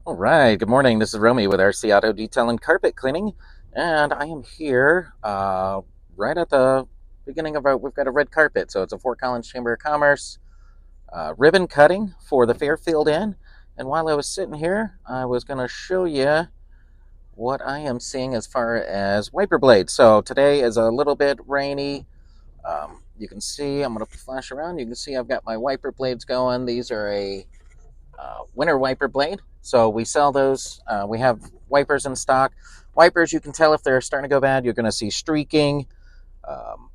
All right, good morning. This is Romy with RC Auto Detail and Carpet Cleaning, and I am here right at the beginning of we've got a red carpet, so it's a Fort Collins Chamber of Commerce ribbon cutting for the Fairfield Inn. And while I was sitting here, I was going to show you what I am seeing as far as wiper blades. So today is a little bit rainy. You can see, I'm going to flash around. You can see I've got my wiper blades going. These are a winter wiper blade. So we sell those. We have wipers in stock. Wipers, you can tell if they're starting to go bad. You're going to see streaking, um,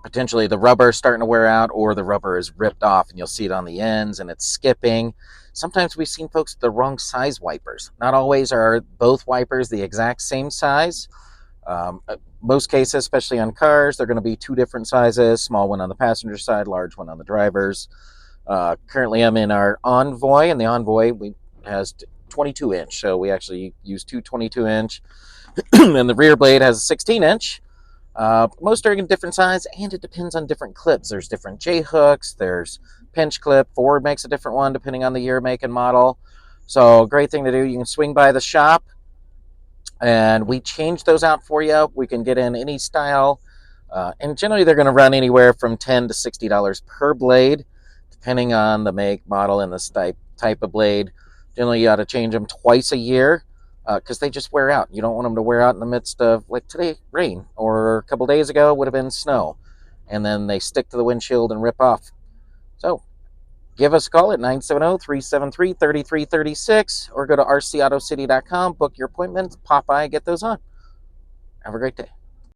potentially the rubber starting to wear out, or the rubber is ripped off, and you'll see it on the ends and it's skipping. Sometimes we've seen folks with the wrong size wipers. Not always are both wipers the exact same size. Most cases, especially on cars, they're going to be two different sizes: small one on the passenger side, large one on the driver's. Currently, I'm in our Envoy, and the Envoy has 22-inch, so we actually use two 22-inch, and the rear blade has a 16-inch. Most are in different size, and it depends on different clips. There's different J hooks. There's pinch clip. Ford makes a different one depending on the year, make, and model. So, great thing to do. You can swing by the shop, and we change those out for you. We can get in any style, and generally they're going to run anywhere from $10 to $60 per blade, depending on the make, model, and the type of blade. Generally, you ought to change them twice a year because they just wear out. You don't want them to wear out in the midst of, like today, rain, or a couple days ago would have been snow, and then they stick to the windshield and rip off. So give us a call at 970-373-3336 or go to rcautocity.com, book your appointment, pop by, get those on. Have a great day.